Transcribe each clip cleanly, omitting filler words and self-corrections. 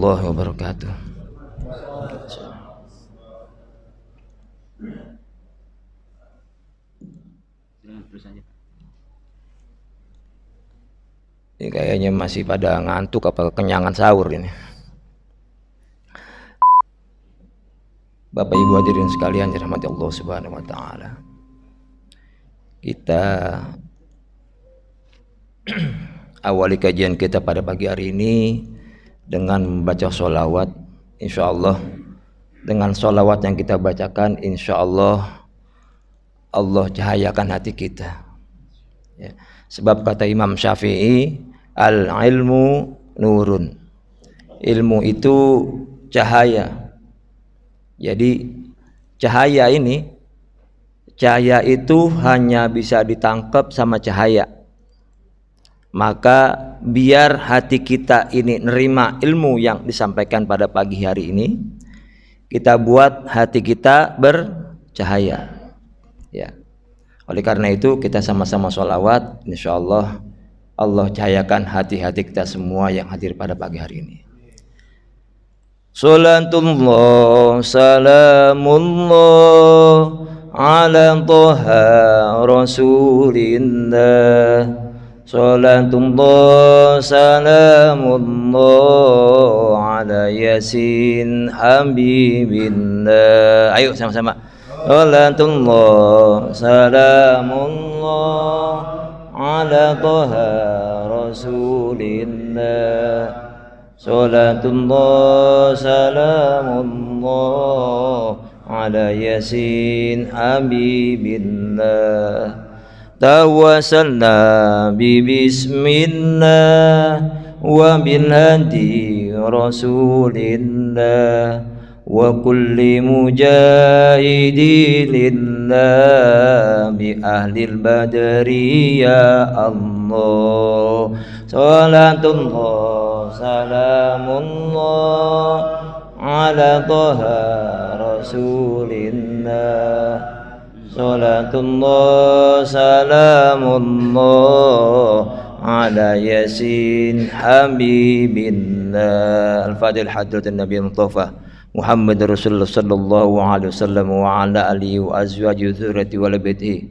warahmatullahi wabarakatuh. Ini kayaknya masih pada ngantuk apa kenyangan sahur ini. Bapak Ibu hadirin sekalian dirahmati Allah Subhanahu wa taala. Kita awali kajian kita pada pagi hari ini dengan membaca sholawat. Insyaallah dengan sholawat yang kita bacakan, insyaallah Allah cahayakan hati kita. Ya. Sebab kata Imam Syafi'i, al-ilmu nurun. Ilmu itu cahaya. Jadi cahaya itu hanya bisa ditangkap sama cahaya. Maka biar hati kita ini nerima ilmu yang disampaikan pada pagi hari ini, kita buat hati kita bercahaya. Ya. Oleh karena itu kita sama-sama sholawat, insyaallah Allah cahayakan hati-hati kita semua yang hadir pada pagi hari ini. Salatullah salamullah ala Taha Rasulillah. Salatullah salamullah ala Yasin Habibillah. Ayo sama-sama. Salatullah salamullah ala Taha Rasulillah. Salatullah salamullah ala Yasin Habibillah. Tawassalna bi bismillah wa bil hadi Rasulillah wa kulli mujahidi lillah bi ahlil badri ya Allah. Salatullah salamullah ala Taha Rasulillah. Salatullah salamullah ala Yasin Habibillah. Al-Fadil Hadratin Nabi Mustafa Muhammad Rasulullah sallallahu alaihi wasallam wa ala alihi wa azwajihi dzurriyyati wal baitihi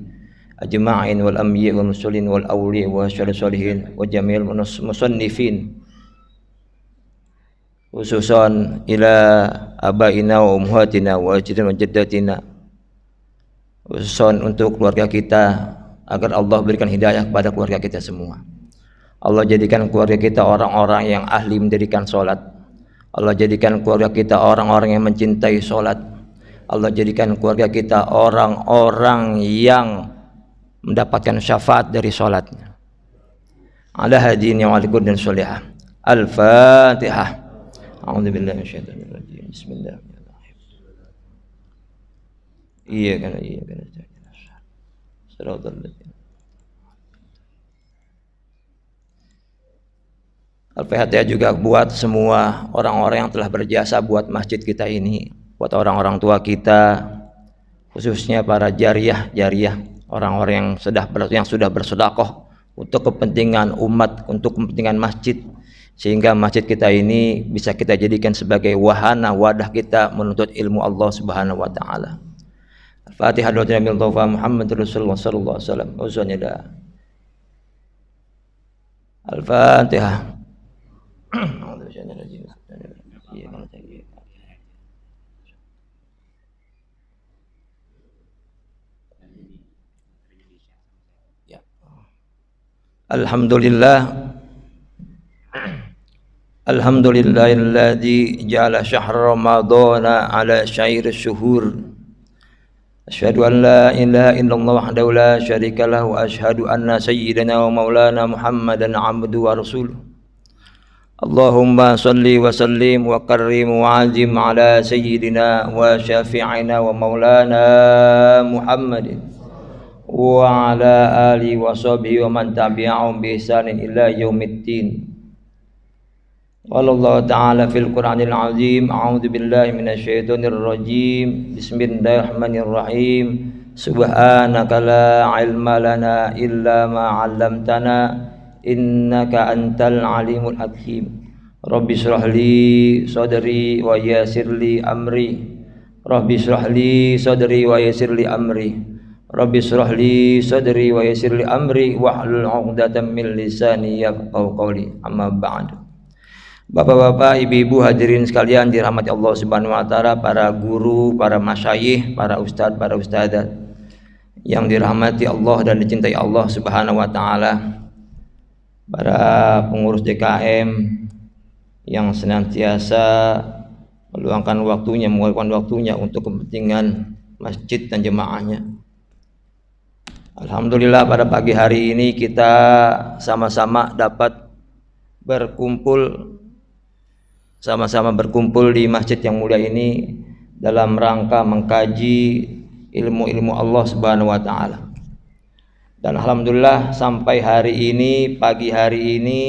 ajma'in wal anbiya wal mursalin wal awliya wa syalihin wa jami'il musannifin, khususan ila abaina wa ummahatina wa ajdadina wa jaddatina, khususan untuk keluarga kita agar Allah berikan hidayah kepada keluarga kita semua. Allah jadikan keluarga kita orang-orang yang ahli mendirikan salat. Allah jadikan keluarga kita orang-orang yang mencintai sholat. Allah jadikan keluarga kita orang-orang yang mendapatkan syafaat dari sholatnya. Ala hadini wa alikum dan sholihah. Al-Fatihah. A'udzubillahi minasyaitonir rajim. Bismillahirrahmanirrahim. Iya kan. Shiratal ladzina. Al-Fatihah juga buat semua orang-orang yang telah berjasa buat masjid kita ini, buat orang-orang tua kita, khususnya para jariyah, orang-orang yang sudah bersedekah untuk kepentingan umat, untuk kepentingan masjid, sehingga masjid kita ini bisa kita jadikan sebagai wahana wadah kita menuntut ilmu Allah Subhanahu wa taala. Al-Fatihah Nabi Muhammad Rasulullah sallallahu alaihi wasallam. Al-Fatihah. Alhamdulillahilladzi ja'ala syahr ramadhana ala syair syuhur. Asyhadu an la ilaha illallah wahdahu la syarika lahu wa asyhadu anna sayyidana wa maulana Muhammadan abduhu wa rasuluh. Allahumma salli wa sallim wa karrim wa azim ala sayyidina wa syafi'ina wa maulana Muhammadin wa ala alihi wa sahbihi wa man tabi'ahum bi ihsanin ila yaumiddin. Wallahu ta'ala fil Qur'anil azim. A'udzu billahi minasyaitonir rajim. Bismillahirrahmanirrahim. Subhanaka la ilma lana illa ma 'allamtana innaka antal alimul hakim. Rabbi shrah li sadri wa yassir li amri. Rabbi shrah li sadri wa yassir li amri. Rabbi shrah li sadri wa yassir li amri wahlul 'uqdatam min lisani yafqahu qawli. Amma ba'd. Bapak-bapak, ibu-ibu hadirin sekalian dirahmati Allah Subhanahu wa taala, para guru, para masyayikh, para ustadz, para ustadzat yang dirahmati Allah dan dicintai Allah Subhanahu wa taala. Para pengurus DKM yang senantiasa meluangkan waktunya untuk kepentingan masjid dan jemaahnya. Alhamdulillah pada pagi hari ini kita sama-sama dapat berkumpul di masjid yang mulia ini dalam rangka mengkaji ilmu-ilmu Allah Subhanahu wa taala. Dan alhamdulillah sampai hari ini, pagi hari ini,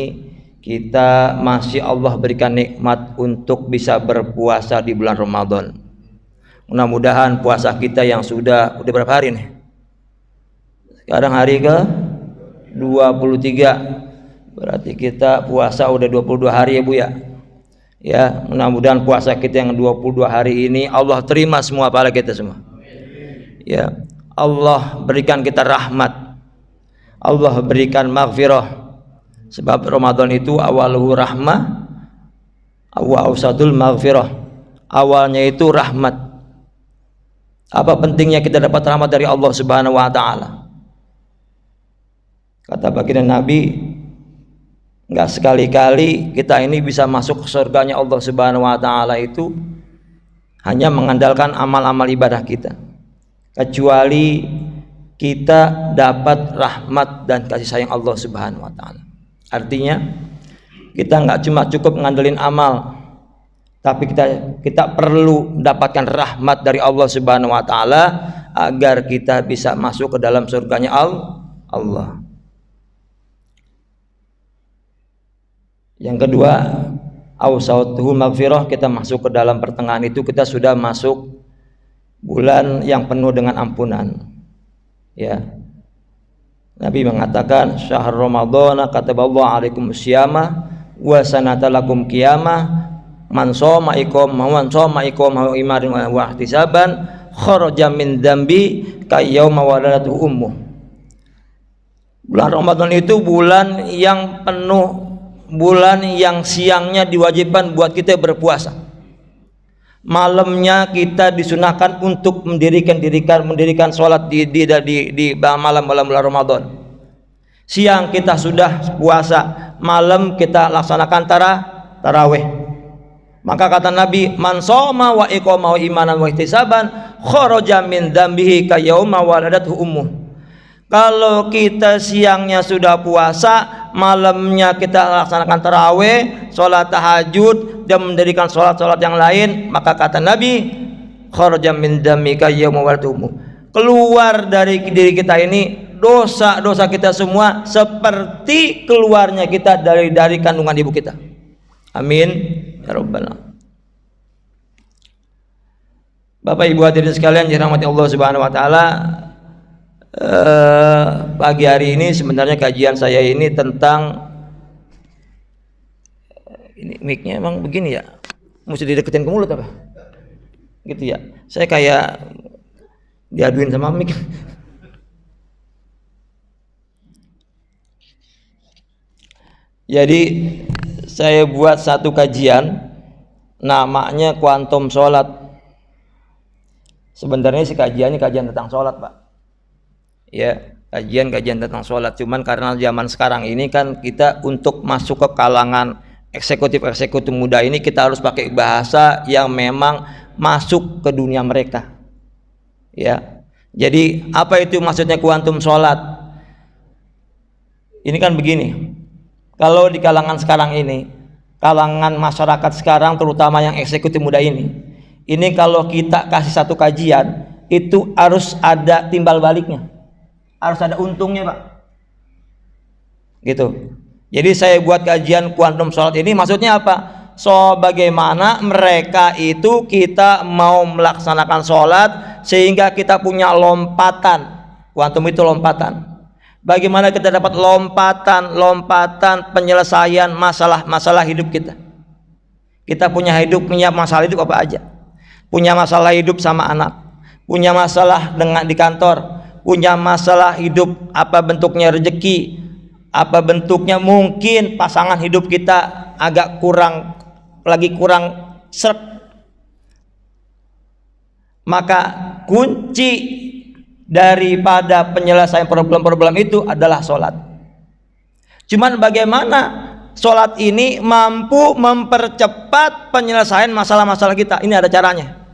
kita masih Allah berikan nikmat untuk bisa berpuasa di bulan Ramadan. Mudah-mudahan puasa kita yang udah berapa hari nih? Sekarang hari ke 23. Berarti kita puasa udah 22 hari ya Bu ya. Ya, mudah-mudahan puasa kita yang 22 hari ini Allah terima semua pahala kita semua. Ya, Allah berikan kita rahmat. Allah berikan maghfirah. Sebab Ramadan itu awaluhu rahmah wa awsadul maghfirah. Awalnya itu rahmat. Apa pentingnya kita dapat rahmat dari Allah Subhanahu wa taala? Kata baginda Nabi, enggak sekali-kali kita ini bisa masuk ke surganya Allah Subhanahu wa taala itu hanya mengandalkan amal-amal ibadah kita. Kecuali kita dapat rahmat dan kasih sayang Allah Subhanahu wa taala. Artinya kita nggak cuma cukup ngandelin amal, tapi kita perlu mendapatkan rahmat dari Allah Subhanahu wa taala agar kita bisa masuk ke dalam surganya Allah. Yang kedua, awsatuhu maghfirah, kita masuk ke dalam pertengahan itu kita sudah masuk bulan yang penuh dengan ampunan. Ya. Nabi mengatakan syahr Ramadan kataballahu alaikum syiyama wa sanata lakum qiyamah man shoma iqam imanin wa ihtisaban kharaja min dzambi kayauma waladatu ummu. Bulan Ramadan itu bulan yang penuh, bulan yang siangnya diwajibkan buat kita berpuasa. Malamnya kita disunahkan untuk mendirikan sholat di malam-malam bulan Ramadan. Siang kita sudah puasa, malam kita laksanakan tarawih. Maka kata Nabi, man shoma wa iqama imanan wa ihtisaban kharaja min dzambihi ka yauma waladathu ummuh. Kalau kita siangnya sudah puasa, malamnya kita laksanakan tarawih, sholat tahajud, dan mendirikan sholat-sholat yang lain, maka kata Nabi, kharaja min dhammika yauma waladatuhu ummuh. Keluar dari diri kita ini dosa-dosa kita semua seperti keluarnya kita dari kandungan ibu kita. Amin ya rabbal alamin. Bapak Ibu hadirin sekalian dirahmati Allah Subhanahu wa taala, pagi hari ini sebenarnya kajian saya ini tentang ini mic-nya emang begini ya, mesti dideketin ke mulut apa gitu ya, saya kayak diaduin sama mic. Jadi saya buat satu kajian namanya kuantum sholat. Sebenarnya si kajiannya kajian tentang sholat Pak, ya, kajian tentang sholat. Cuman karena zaman sekarang ini kan kita untuk masuk ke kalangan eksekutif muda ini kita harus pakai bahasa yang memang masuk ke dunia mereka, ya. Jadi apa itu maksudnya kuantum sholat? Ini kan begini, kalau di kalangan sekarang ini, kalangan masyarakat sekarang terutama yang eksekutif muda ini kalau kita kasih satu kajian itu harus ada timbal baliknya, harus ada untungnya Pak, gitu. Jadi saya buat kajian kuantum sholat ini maksudnya apa? So bagaimana mereka itu kita mau melaksanakan sholat sehingga kita punya lompatan. Kuantum itu lompatan. Bagaimana kita dapat lompatan penyelesaian masalah-masalah hidup kita. Kita punya masalah hidup apa aja. Punya masalah hidup sama anak, punya masalah dengan di kantor, punya masalah hidup apa bentuknya rezeki, apa bentuknya mungkin pasangan hidup kita agak kurang seret. Maka kunci daripada penyelesaian problem-problem itu adalah sholat. Cuman bagaimana sholat ini mampu mempercepat penyelesaian masalah-masalah kita? Ini ada caranya.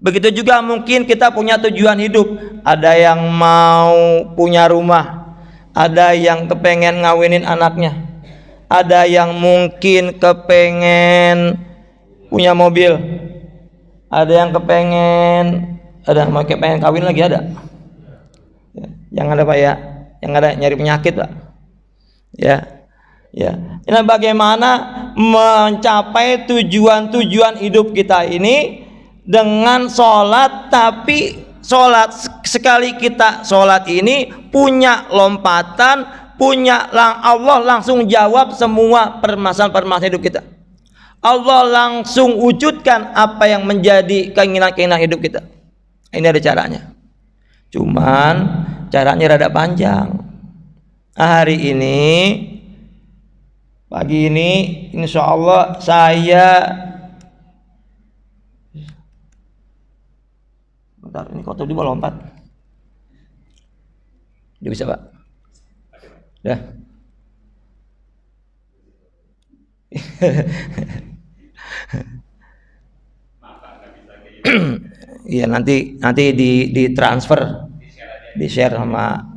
Begitu juga mungkin kita punya tujuan hidup. Ada yang mau punya rumah, ada yang kepengen ngawinin anaknya, ada yang mungkin kepengen punya mobil, ada yang kepengen kawin lagi ada. Yang ada Pak ya, yang ada nyari penyakit Pak. Ya. Ini bagaimana mencapai tujuan-tujuan hidup kita ini dengan sholat, tapi sholat sekali kita sholat ini punya lompatan, Allah langsung jawab semua permasalahan hidup kita. Allah langsung wujudkan apa yang menjadi keinginan hidup kita. Ini ada caranya. Cuman caranya rada panjang. Hari ini, pagi ini, insya Allah saya bentar, ini kok tadi mau lompat. Dia bisa Pak? Dah. Iya nanti di transfer, di share sama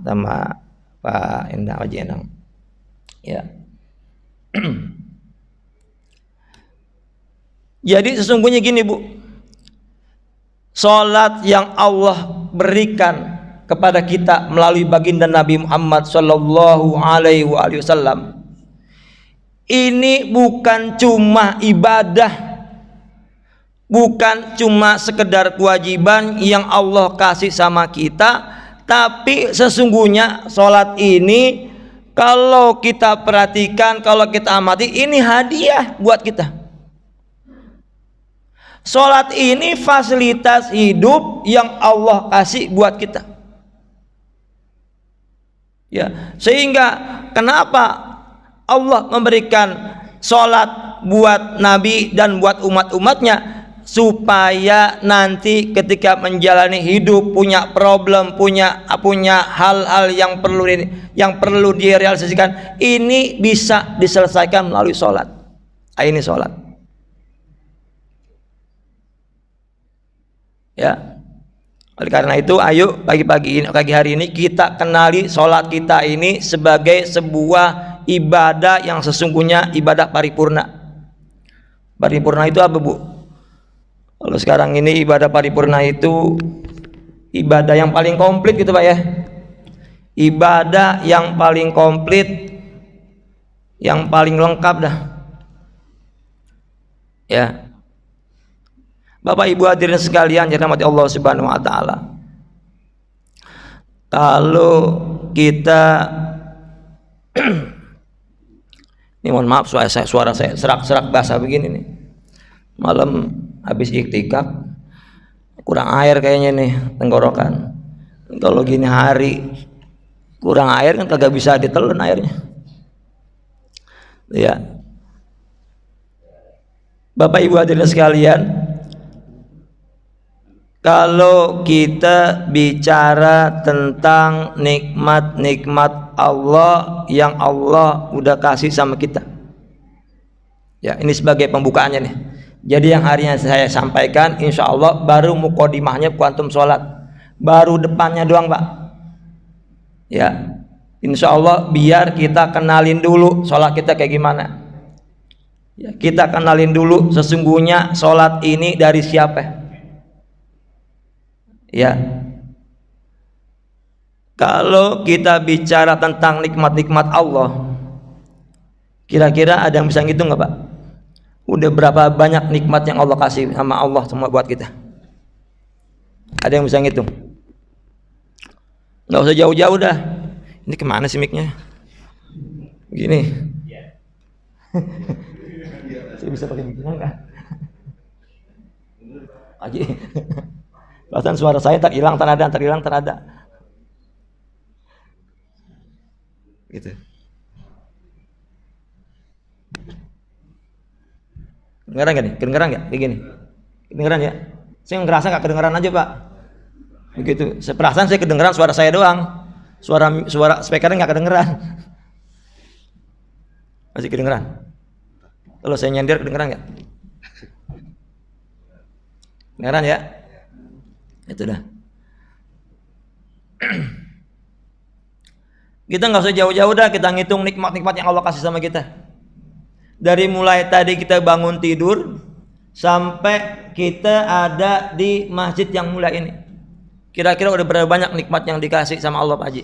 Pak Endang Haji Endang. Ya. Jadi sesungguhnya gini Bu, salat yang Allah berikan kepada kita melalui baginda Nabi Muhammad sallallahu alaihi wasallam ini bukan cuma ibadah, bukan cuma sekedar kewajiban yang Allah kasih sama kita, tapi sesungguhnya salat ini kalau kita perhatikan, kalau kita amati, ini hadiah buat kita. Salat ini fasilitas hidup yang Allah kasih buat kita. Ya, sehingga kenapa Allah memberikan salat buat Nabi dan buat umat-umatnya, supaya nanti ketika menjalani hidup punya problem, punya hal-hal yang perlu direalisasikan, ini bisa diselesaikan melalui salat. Ini salat. Ya. Oleh karena itu, ayo pagi hari ini kita kenali salat kita ini sebagai sebuah ibadah yang sesungguhnya ibadah paripurna. Paripurna itu apa Bu? Kalau sekarang ini ibadah paripurna itu ibadah yang paling komplit gitu Pak ya. Ibadah yang paling komplit, yang paling lengkap dah. Ya. Bapak Ibu hadirin sekalian yang dirahmati Allah Subhanahu wa taala. Kalau kita ini mohon maaf suara saya serak-serak basah begini nih. Malam habis iktikaf kurang air kayaknya nih tenggorokan. Kalau gini hari kurang air kan kagak bisa ditelan airnya. Ya. Bapak Ibu hadirin sekalian, kalau kita bicara tentang nikmat-nikmat Allah yang Allah udah kasih sama kita, ya ini sebagai pembukaannya nih. Jadi yang harinya saya sampaikan, insya Allah baru mukadimahnya kuantum sholat, baru depannya doang Pak. Ya, insya Allah biar kita kenalin dulu sholat kita kayak gimana. Ya, kita kenalin dulu sesungguhnya sholat ini dari siapa. Ya, kalau kita bicara tentang nikmat-nikmat Allah, kira-kira ada yang bisa ngitung nggak Pak? Udah berapa banyak nikmat yang Allah kasih sama Allah semua buat kita? Ada yang bisa ngitung? Nggak usah jauh-jauh dah. Ini kemana sih mic-nya? Begini. Saya bisa pakai beginian kan? Aji. Perasaan suara saya tak hilang, tak ada, terhilang, tak ada. Gitu. Kedengeran gak nih? Kedengeran gak? Kayak gini. Kedengeran ya? Saya ngerasa gak kedengeran aja, Pak. Begitu. Perasaan saya kedengeran suara saya doang. Suara speakernya gak kedengeran. Masih kedengeran? Kalau saya nyender kedengeran gak? Kedengeran ya? Itu dah. Kita nggak usah jauh-jauh dah, kita ngitung nikmat-nikmat yang Allah kasih sama kita. Dari mulai tadi kita bangun tidur sampai kita ada di masjid yang mulia ini. Kira-kira udah berapa banyak nikmat yang dikasih sama Allah, Pak Haji?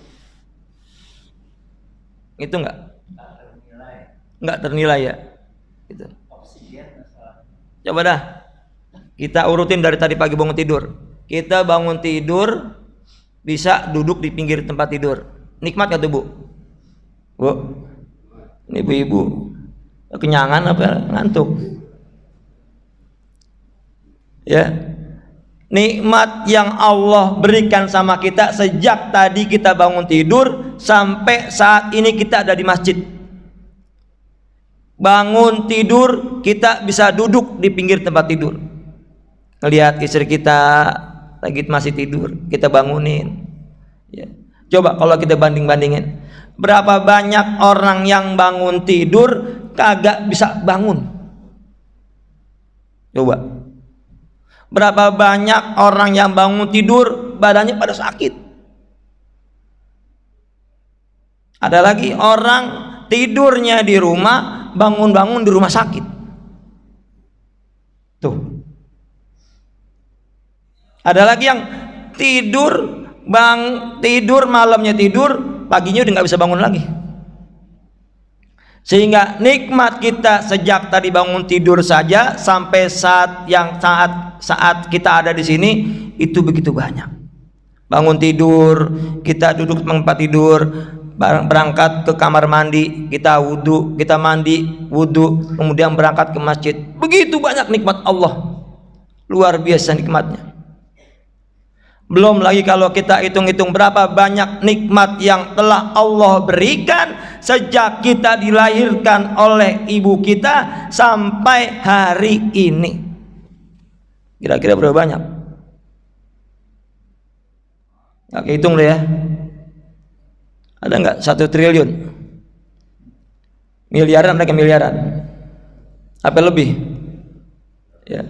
Itu nggak? Nggak ternilai ya. Gitu. Coba dah. Kita urutin dari tadi pagi bangun tidur. Kita bangun tidur bisa duduk di pinggir tempat tidur. Nikmat gak tuh, Bu? Bu, ini ibu-ibu kenyangan apa ngantuk? Ya, nikmat yang Allah berikan sama kita sejak tadi kita bangun tidur sampai saat ini kita ada di masjid. Bangun tidur kita bisa duduk di pinggir tempat tidur. Ngelihat istri kita lagi masih tidur, kita bangunin. Ya. Coba kalau kita banding-bandingin, berapa banyak orang yang bangun tidur kagak bisa bangun? Coba. Berapa banyak orang yang bangun tidur badannya pada sakit? Ada lagi orang tidurnya di rumah, bangun-bangun di rumah sakit. Tuh. Ada lagi yang tidur malamnya tidur, paginya udah nggak bisa bangun lagi. Sehingga nikmat kita sejak tadi bangun tidur saja sampai saat kita ada di sini itu begitu banyak. Bangun tidur, kita duduk di tempat tidur, berangkat ke kamar mandi, kita wudhu, kita mandi, wudhu, kemudian berangkat ke masjid. Begitu banyak nikmat Allah, luar biasa nikmatnya. Belum lagi kalau kita hitung-hitung berapa banyak nikmat yang telah Allah berikan sejak kita dilahirkan oleh ibu kita sampai hari ini. Kira-kira berapa banyak? Nggak hitung deh ya. Ada nggak 1 triliun? Miliaran, mereka miliaran. Apa lebih? Ya.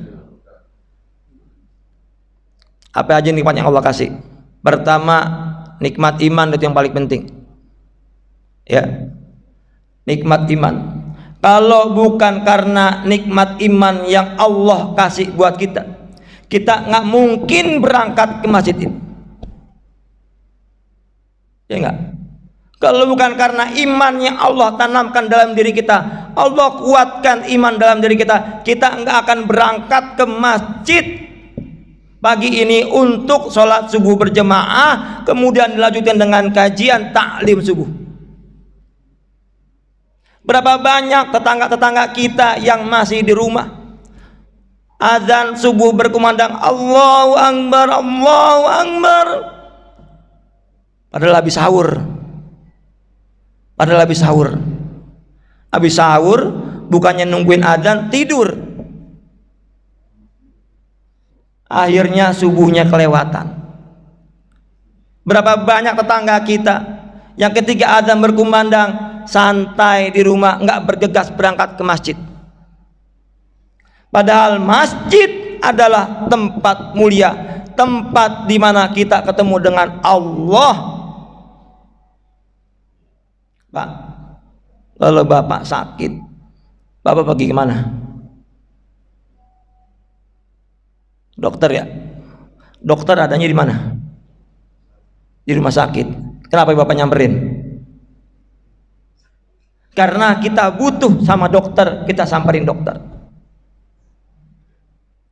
Apa aja nikmat yang Allah kasih? Pertama, nikmat iman itu yang paling penting. Ya. Nikmat iman. Kalau bukan karena nikmat iman yang Allah kasih buat kita, kita nggak mungkin berangkat ke masjid ini. Ya enggak? Kalau bukan karena iman yang Allah tanamkan dalam diri kita, Allah kuatkan iman dalam diri kita, kita nggak akan berangkat ke masjid pagi ini untuk sholat subuh berjemaah, kemudian dilanjutkan dengan kajian taklim subuh. Berapa banyak tetangga-tetangga kita yang masih di rumah, azan subuh berkumandang Allahu Akbar, Allahu Akbar, padahal habis sahur. Habis sahur bukannya nungguin azan, tidur. Akhirnya subuhnya kelewatan. Berapa banyak tetangga kita yang ketika azan berkumandang santai di rumah, nggak bergegas berangkat ke masjid. Padahal masjid adalah tempat mulia, tempat di mana kita ketemu dengan Allah. Pak, kalau Bapak sakit, Bapak pergi kemana? Dokter ya? Dokter adanya di mana? Di rumah sakit. Kenapa Bapak nyamperin? Karena kita butuh sama dokter, kita samperin dokter.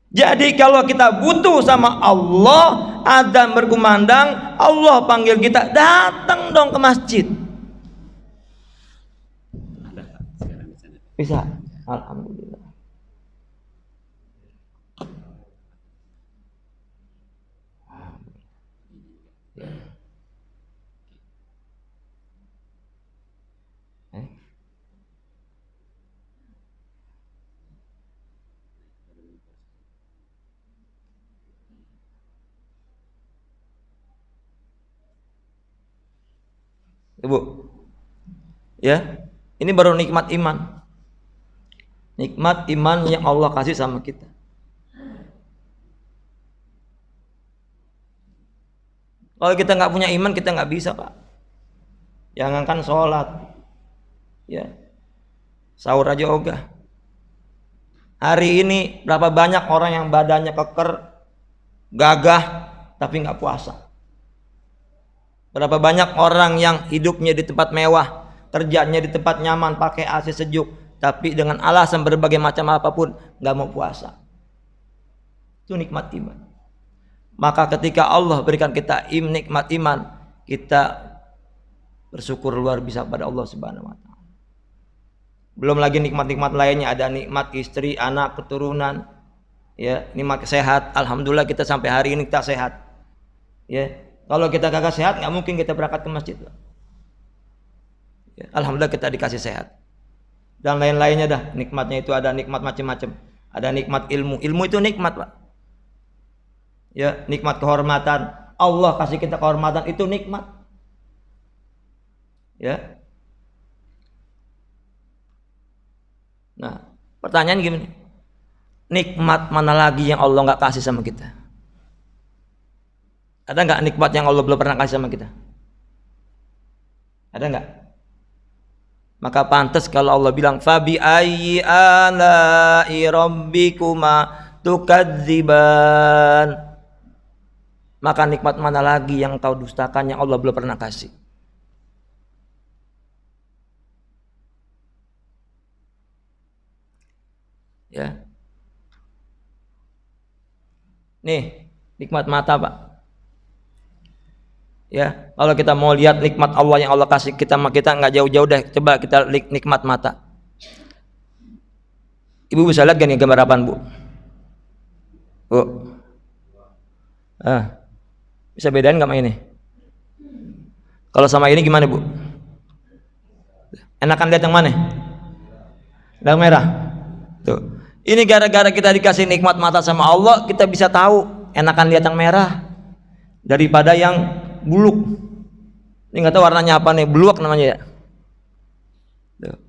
Jadi kalau kita butuh sama Allah, adzan berkumandang, Allah panggil kita, datang dong ke masjid. Bisa? Alhamdulillah. Ibu. Ya. Ini baru nikmat iman. Nikmat iman yang Allah kasih sama kita. Kalau kita nggak punya iman, kita nggak bisa, Pak. Jangankan sholat, ya, sahur aja ogah. Hari ini berapa banyak orang yang badannya keker, gagah, tapi nggak puasa. Berapa banyak orang yang hidupnya di tempat mewah, kerjanya di tempat nyaman, pakai AC sejuk, tapi dengan alasan berbagai macam apapun nggak mau puasa. Itu nikmat iman. Maka ketika Allah berikan kita nikmat iman, kita bersyukur luar biasa pada Allah Subhanahu wa taala. Belum lagi nikmat-nikmat lainnya, ada nikmat istri, anak, keturunan, ya, nikmat sehat. Alhamdulillah kita sampai hari ini kita sehat. Ya, kalau kita kagak sehat nggak mungkin kita berangkat ke masjid. Ya, alhamdulillah kita dikasih sehat. Dan lain-lainnya dah, nikmatnya itu ada nikmat macam-macam. Ada nikmat ilmu. Ilmu itu nikmat, Pak. Ya, nikmat kehormatan. Allah kasih kita kehormatan, itu nikmat. Ya. Nah, pertanyaan gimana? Nikmat mana lagi yang Allah nggak kasih sama kita? Ada nggak nikmat yang Allah belum pernah kasih sama kita? Ada nggak? Maka pantas kalau Allah bilang fabi ayyi ala'i rabbikuma tukadziban. Maka nikmat mana lagi yang kau dustakan yang Allah belum pernah kasih? Ya. Nih, nikmat mata, Pak. Ya, kalau kita mau lihat nikmat Allah yang Allah kasih kita, maka kita nggak jauh-jauh deh. Coba kita nikmat mata. Ibu bisa lihat gak nih gambar apaan, Bu? Bu. Bisa bedain nggak sama ini? Kalau sama ini gimana, Bu? Enakan lihat yang mana? Yang merah. Tuh. Ini gara-gara kita dikasih nikmat mata sama Allah, kita bisa tahu enakan lihat yang merah daripada yang buluk. Ini nggak tahu warnanya apa nih, buluak namanya ya. Tuh.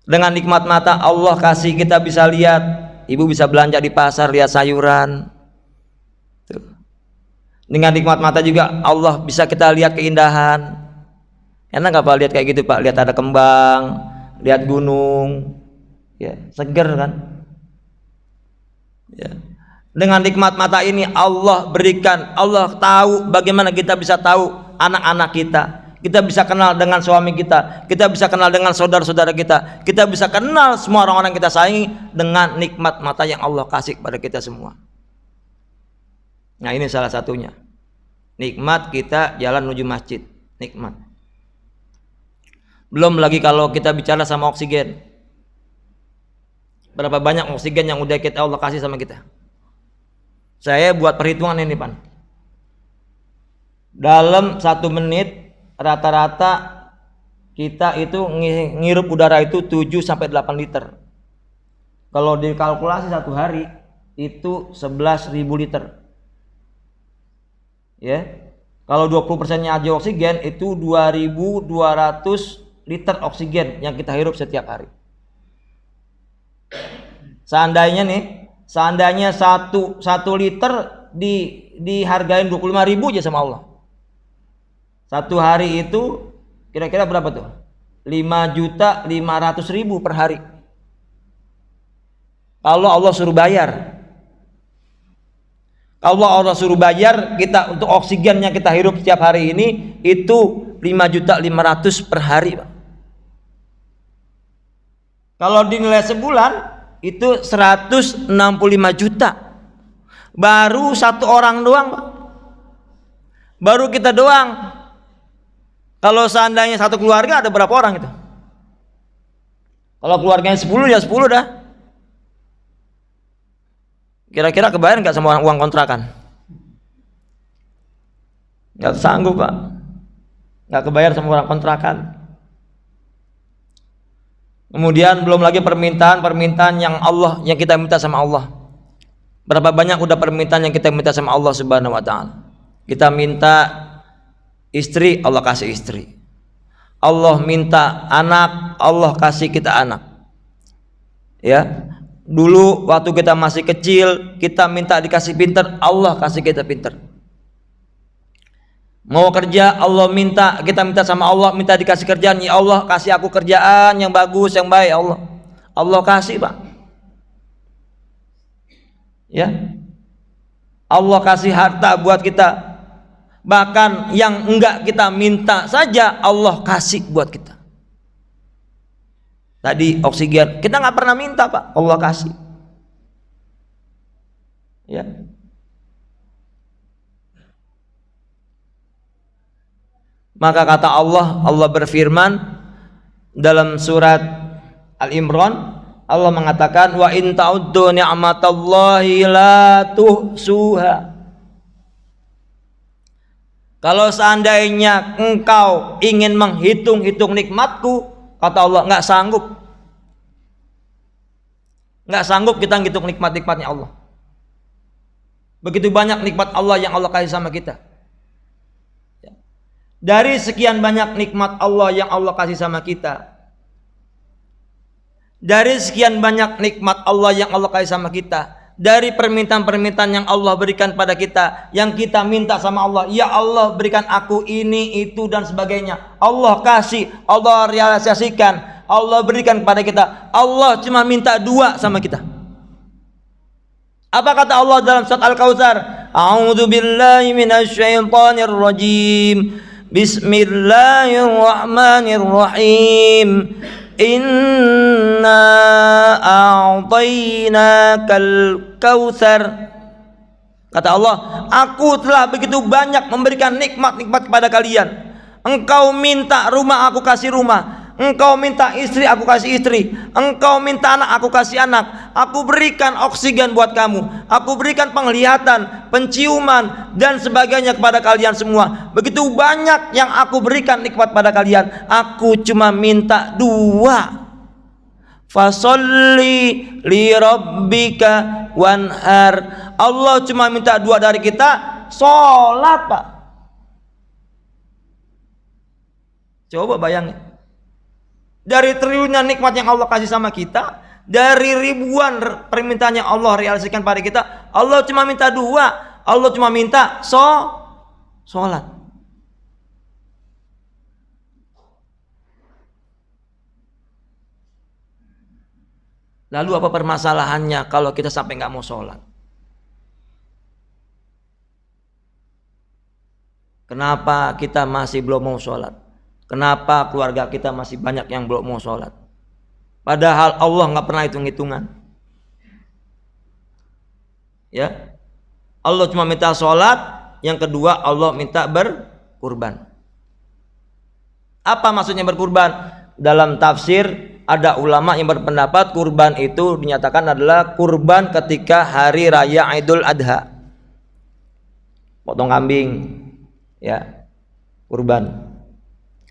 Dengan nikmat mata Allah kasih kita bisa lihat, ibu bisa belanja di pasar lihat sayuran. Tuh. Dengan nikmat mata juga Allah bisa kita lihat keindahan. Enak nggak Pak lihat kayak gitu, Pak? Lihat ada kembang, lihat gunung. Ya, seger kan? Ya. Dengan nikmat mata ini Allah berikan, Allah tahu bagaimana kita bisa tahu anak-anak kita. Kita bisa kenal dengan suami kita, kita bisa kenal dengan saudara-saudara kita, kita bisa kenal semua orang-orang kita sayangi dengan nikmat mata yang Allah kasih kepada kita semua. Nah, ini salah satunya. Nikmat kita jalan menuju masjid, nikmat. Belum lagi kalau kita bicara sama oksigen. Berapa banyak oksigen yang udah kita Allah kasih sama kita? Saya buat perhitungan ini, Pan. Dalam 1 menit rata-rata kita itu ngirup udara itu 7 sampai 8 liter. Kalau dikalkulasi 1 hari itu 11.000 liter. Ya. Kalau 20%-nya aja oksigen itu 2.200 liter oksigen yang kita hirup setiap hari. Seandainya satu liter dihargain 25.000 aja sama Allah. 1 hari itu kira-kira berapa tuh? 5.500.000 per hari. Kalau Allah suruh bayar. Kalau Allah suruh bayar kita untuk oksigen yang kita hirup setiap hari ini itu 5.500.000 per hari, Pak. Kalau dinilai sebulan itu 165 juta. Baru 1 orang doang, Pak. Baru kita doang. Kalau seandainya 1 keluarga ada berapa orang itu? Kalau keluarganya 10 ya 10 dah. Kira-kira kebayar nggak sama uang kontrakan? Nggak sanggup, Pak. Nggak kebayar sama orang kontrakan. Kemudian belum lagi permintaan yang kita minta sama Allah. Berapa banyak udah permintaan yang kita minta sama Allah Subhanahu wa taala. Kita minta istri, Allah kasih istri. Allah minta anak, Allah kasih kita anak. Ya. Dulu waktu kita masih kecil, kita minta dikasih pinter, Allah kasih kita pinter. Mau kerja, Allah minta, kita minta sama Allah, minta dikasih kerjaan, ya Allah kasih aku kerjaan yang bagus, yang baik, Allah. Allah kasih, Pak. Ya. Allah kasih harta buat kita. Bahkan yang enggak kita minta saja Allah kasih buat kita. Tadi oksigen, kita nggak pernah minta, Pak, Allah kasih. Ya. Maka kata Allah, Allah berfirman dalam surat Al-Imran, Allah mengatakan wa in ta'uddu ni'matallahi la tuhsuha. Kalau seandainya engkau ingin menghitung-hitung nikmatku, kata Allah, nggak sanggup. Nggak sanggup kita ngitung nikmat-nikmatnya Allah. Begitu banyak nikmat Allah yang Allah kasih sama kita. Dari sekian banyak nikmat Allah yang Allah kasih sama kita, dari sekian banyak nikmat Allah yang Allah kasih sama kita, dari permintaan-permintaan yang Allah berikan pada kita, yang kita minta sama Allah, ya Allah berikan aku ini, itu dan sebagainya, Allah kasih, Allah realisasikan, Allah berikan kepada kita. Allah cuma minta dua sama kita. Apa kata Allah dalam surat Al-Kautsar? A'udzu billahi minasyaitonir rajim. Bismillahirrahmanirrahim. Inna a'tainakal kautsar. Kata Allah, aku telah begitu banyak memberikan nikmat-nikmat kepada kalian. Engkau minta rumah, aku kasih rumah. Engkau minta istri, aku kasih istri. Engkau minta anak, aku kasih anak. Aku berikan oksigen buat kamu. Aku berikan penglihatan, penciuman, dan sebagainya kepada kalian semua. Begitu banyak yang aku berikan nikmat pada kalian. Aku cuma minta dua. Fasolli li rabbika wanhar. Allah cuma minta dua dari kita, sholat, Pak. Coba bayangin. Dari triliunan nikmat yang Allah kasih sama kita, dari ribuan permintaan yang Allah realisasikan pada kita, Allah cuma minta dua. Allah cuma minta sholat. Lalu apa permasalahannya kalau kita sampai nggak mau sholat? Kenapa kita masih belum mau sholat? Kenapa keluarga kita masih banyak yang belum mau sholat? Padahal Allah nggak pernah hitung-hitungan. Ya, Allah cuma minta sholat. Yang kedua, Allah minta berkurban. Apa maksudnya berkurban? Dalam tafsir ada ulama yang berpendapat kurban itu dinyatakan adalah kurban ketika hari raya Idul Adha. Potong kambing, ya, kurban.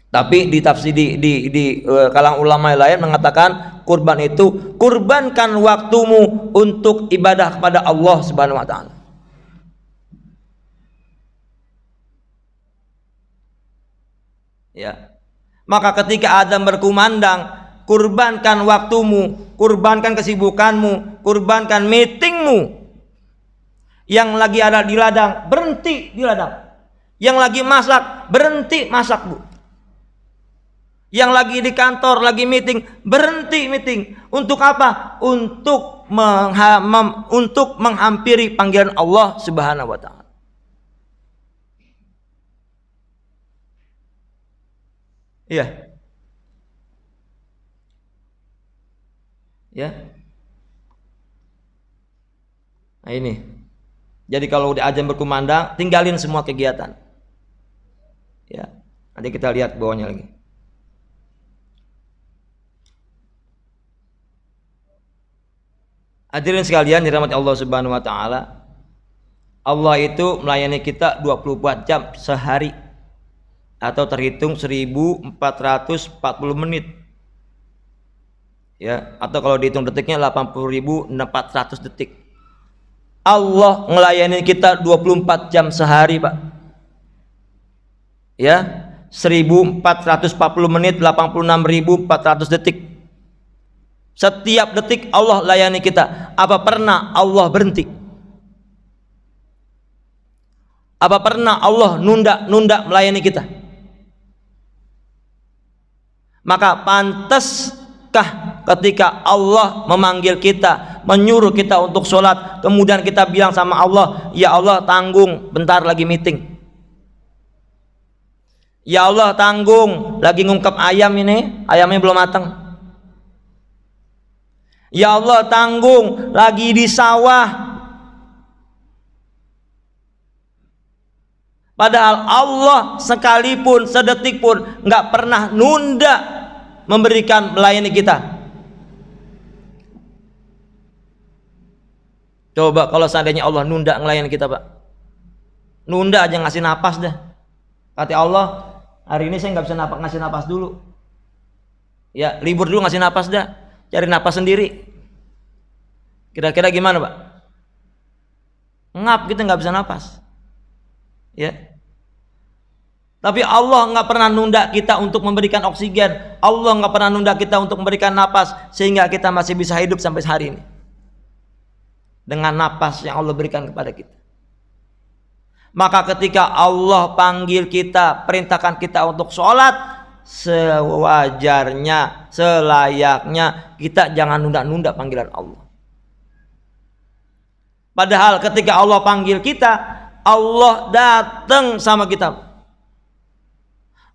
Tapi di tafsir di kalangan ulama lain mengatakan kurban itu kurbankan waktumu untuk ibadah kepada Allah Subhanahu wa taala. Ya. Maka ketika Adam berkumandang, kurbankan waktumu, kurbankan kesibukanmu, kurbankan meetingmu. Yang lagi ada di ladang, berhenti di ladang. Yang lagi masak, berhenti masak, Bu. Yang lagi di kantor, lagi meeting, berhenti meeting. Untuk apa? Untuk menghampiri panggilan Allah Subhanahu wa taala. Iya. Ya. Nah ini. Jadi kalau udah azan berkumandang, tinggalin semua kegiatan. Ya. Nanti kita lihat bawahnya lagi. Hadirin sekalian dirahmati Allah Subhanahu wa taala. Allah itu melayani kita 24 jam sehari atau terhitung 1440 menit. Ya, atau kalau dihitung detiknya 80.400 detik. Allah melayani kita 24 jam sehari, Pak. Ya. 1440 menit, 86.400 detik. Setiap detik Allah layani kita. Apa pernah Allah berhenti? Apa pernah Allah nunda melayani kita? Maka pantaskah ketika Allah memanggil kita, menyuruh kita untuk sholat, kemudian kita bilang sama Allah, ya Allah tanggung, bentar lagi meeting. Ya Allah tanggung, lagi ngungkep ayam ini, ayamnya belum matang. Ya Allah tanggung, lagi di sawah. Padahal Allah sekalipun sedetik pun nggak pernah nunda memberikan melayani kita. Coba kalau seandainya Allah nunda melayani kita, Pak. Nunda aja ngasih napas dah. Kata Allah, hari ini saya nggak bisa ngasih napas dulu. Ya libur dulu ngasih napas dah. Cari napas sendiri. Kira-kira gimana, Pak? Ngap kita nggak bisa napas. Ya. Tapi Allah nggak pernah nunda kita untuk memberikan oksigen. Allah nggak pernah nunda kita untuk memberikan napas sehingga kita masih bisa hidup sampai hari ini dengan napas yang Allah berikan kepada kita. Maka ketika Allah panggil kita, perintahkan kita untuk sholat, sewajarnya, selayaknya kita jangan nunda-nunda panggilan Allah. Padahal ketika Allah panggil kita, Allah datang sama kita.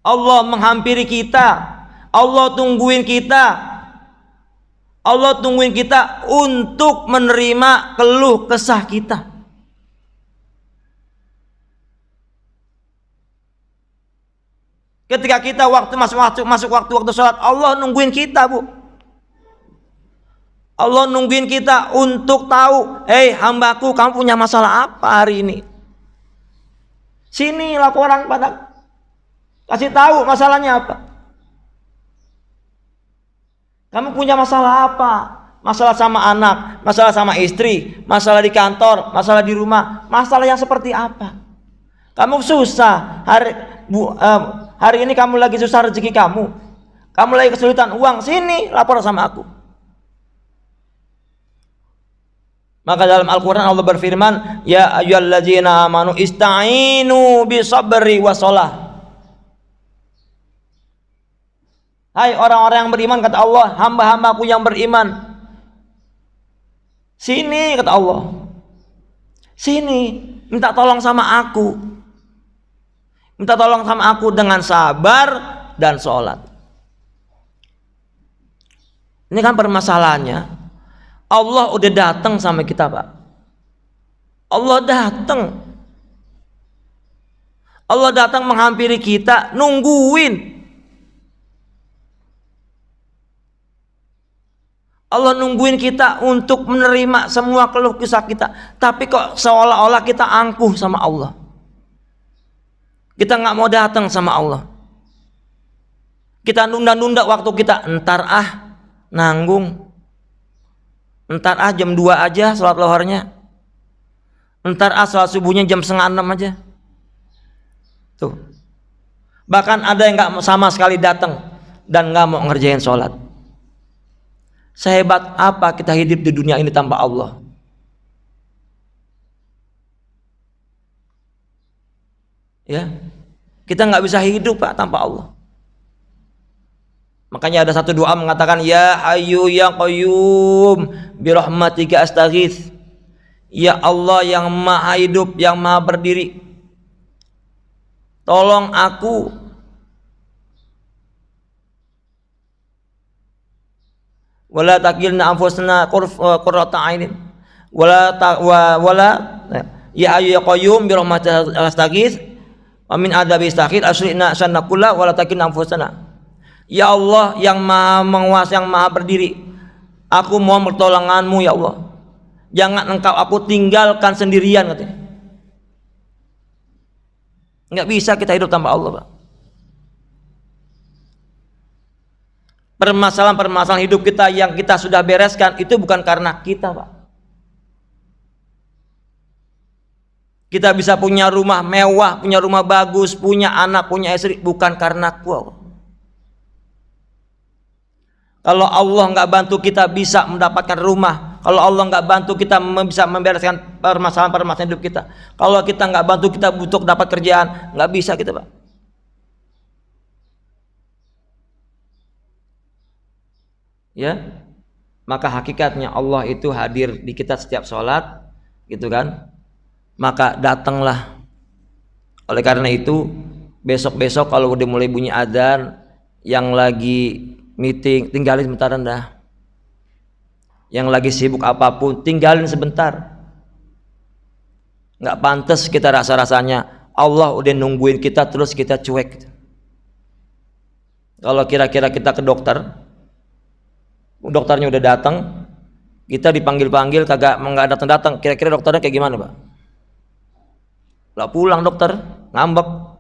Allah menghampiri kita. Allah tungguin kita. Allah tungguin kita untuk menerima keluh kesah kita. Ketika kita masuk waktu sholat, Allah nungguin kita, Bu. Allah nungguin kita untuk tahu, hambaku, kamu punya masalah apa hari ini? Sini laporan pada, kasih tahu masalahnya apa. Kamu punya masalah apa? Masalah sama anak, masalah sama istri, masalah di kantor, masalah di rumah, masalah yang seperti apa? Kamu susah hari ini, kamu lagi susah rezeki kamu lagi kesulitan uang, sini lapor sama aku. Maka dalam Al-Quran Allah berfirman, ya ayyuhalladzina amanu ista'inu bisabri wassalah. Hai orang-orang yang beriman, kata Allah, hamba-hambaku yang beriman, sini, kata Allah, sini minta tolong sama aku, minta tolong sama aku dengan sabar dan sholat. Ini kan permasalahannya, Allah udah datang sama kita, Pak. Allah datang menghampiri kita, nungguin. Allah nungguin kita untuk menerima semua keluh kesah kita. Tapi kok seolah-olah kita angkuh sama Allah. Kita nggak mau datang sama Allah. Kita nunda-nunda waktu kita. Entar nanggung. Entar jam 2 aja sholat lohornya. Entar sholat subuhnya jam 5:30 aja. Tuh. Bahkan ada yang nggak sama sekali datang dan nggak mau ngerjain sholat. Sehebat apa kita hidup di dunia ini tanpa Allah? Ya, kita nggak bisa hidup, Pak, tanpa Allah. Makanya ada satu doa mengatakan, ya Hayyu ya Qayyum birahmatika astaghits. Ya Allah yang maha hidup, yang maha berdiri, tolong aku. Wala takilna anfusana qurrata ainin wala ya Hayyu ya Qayyum birahmatika astaghits wa min adzabi astaghits asrina sannakulla wala takilna anfusana. Ya Allah yang maha menguasai, yang maha berdiri, aku mohon pertolonganmu ya Allah, jangan engkau aku tinggalkan sendirian, katanya. Nggak bisa kita hidup tanpa Allah, Pak. Permasalahan-permasalahan hidup kita yang kita sudah bereskan itu bukan karena kita, Pak. Kita bisa punya rumah mewah, punya rumah bagus, punya anak, punya istri, bukan karena aku. Kalau Allah nggak bantu kita bisa mendapatkan rumah, kalau Allah nggak bantu kita bisa membereskan permasalahan hidup kita, kalau kita nggak bantu kita butuh dapat kerjaan, nggak bisa kita, Pak. Ya, maka hakikatnya Allah itu hadir di kita setiap sholat, gitu kan? Maka datanglah. Oleh karena itu besok-besok kalau udah mulai bunyi adzan, yang lagi meeting tinggalin sebentar dah. Yang lagi sibuk apapun tinggalin sebentar. Nggak pantas kita rasa-rasanya Allah udah nungguin kita terus kita cuek. Kalau kira-kira kita ke dokter, dokternya udah datang, kita dipanggil-panggil kagak datang-datang, kira-kira dokternya kayak gimana, Pak? Lah pulang dokter, ngambek.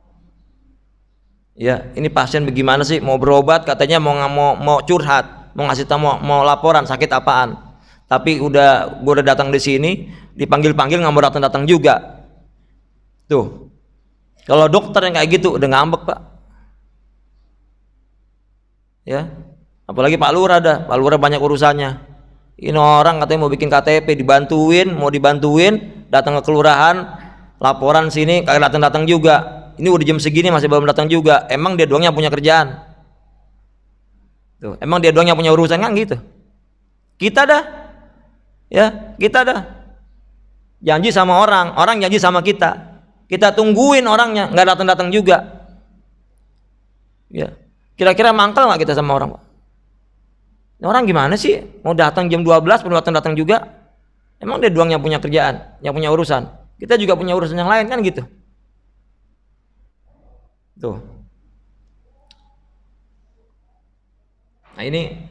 Ya, ini pasien bagaimana sih? Mau berobat, katanya mau curhat, mau ngasih tahu mau laporan sakit apaan. Tapi gua udah datang di sini, dipanggil-panggil nggak mau datang-datang juga. Tuh. Kalau dokter yang kayak gitu udah ngambek, Pak. Ya. Apalagi Pak Lurah dah. Pak Lurah banyak urusannya. Ini orang katanya mau bikin KTP, mau dibantuin, datang ke kelurahan, laporan sini kagak datang-datang juga. Ini udah jam segini masih belum datang juga. Emang dia doang yang punya kerjaan? Tuh, emang dia doang yang punya urusan kan gitu? Kita dah. Ya, kita dah. Janji sama orang janji sama kita. Kita tungguin orangnya, nggak datang-datang juga. Ya. Kira-kira mangkal nggak kita sama orang, Pak? Ini orang gimana sih? Mau datang jam 12 belum datang-datang juga? Emang dia doang yang punya kerjaan, yang punya urusan? Kita juga punya urusan yang lain kan gitu. Tuh. Nah ini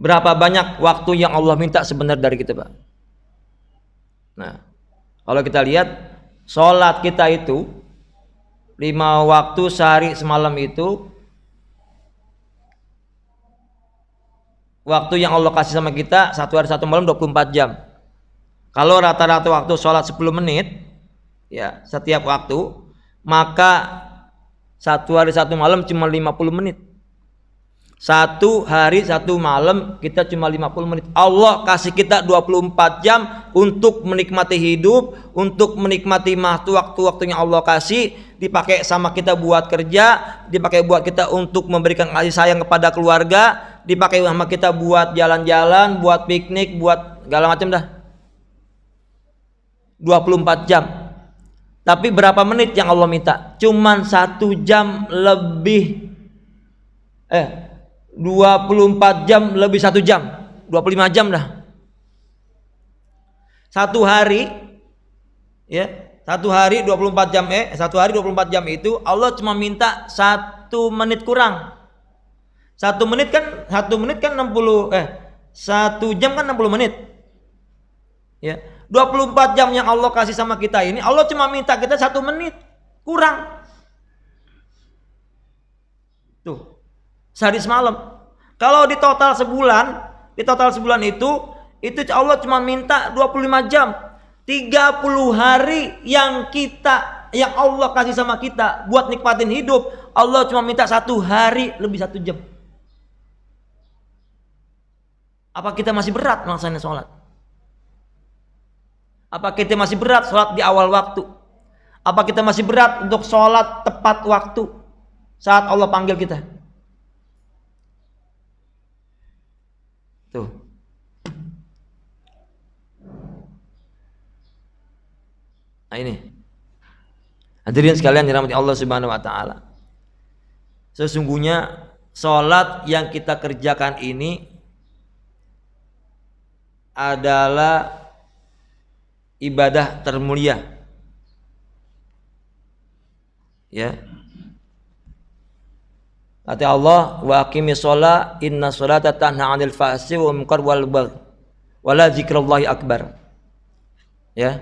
berapa banyak waktu yang Allah minta sebenarnya dari kita, Pak. Nah, kalau kita lihat sholat kita itu 5 waktu sehari semalam itu waktu yang Allah kasih sama kita 1 hari 1 malam 24 jam. Kalau rata-rata waktu sholat 10 menit ya setiap waktu, maka 1 hari 1 malam cuma 50 menit. 1 hari 1 malam kita cuma 50 menit. Allah kasih kita 24 jam untuk menikmati hidup, untuk menikmati waktu-waktu yang Allah kasih, dipakai sama kita buat kerja, dipakai buat kita untuk memberikan kasih sayang kepada keluarga, dipakai sama kita buat jalan-jalan, buat piknik, buat segala macam dah. 24 jam. Tapi berapa menit yang Allah minta? Cuman 1 jam lebih 24 jam lebih 1 jam, 25 jam dah. 1 hari ya, 1 hari 24 jam 1 hari 24 jam itu Allah cuma minta 1 menit kurang. 1 menit kan 60 1 jam kan 60 menit. Ya. 24 jam yang Allah kasih sama kita ini, Allah cuma minta kita 1 menit kurang. Tuh. Sehari semalam. Kalau di total sebulan itu Allah cuma minta 25 jam. 30 hari yang Allah kasih sama kita buat nikmatin hidup, Allah cuma minta 1 hari lebih 1 jam. Apa kita masih berat melaksanakan sholat? Apa kita masih berat sholat di awal waktu? Apa kita masih berat untuk sholat tepat waktu saat Allah panggil kita? Tuh. Nah ini. Hadirin sekalian dirahmati Allah Subhanahu wa taala. Sesungguhnya sholat yang kita kerjakan ini adalah ibadah termulia. Ya. Kata Allah, wa aqimis shalah inna sholata tanha 'anil fahsyi wal munkar wal baghi wa la dzikrullahi akbar. Ya.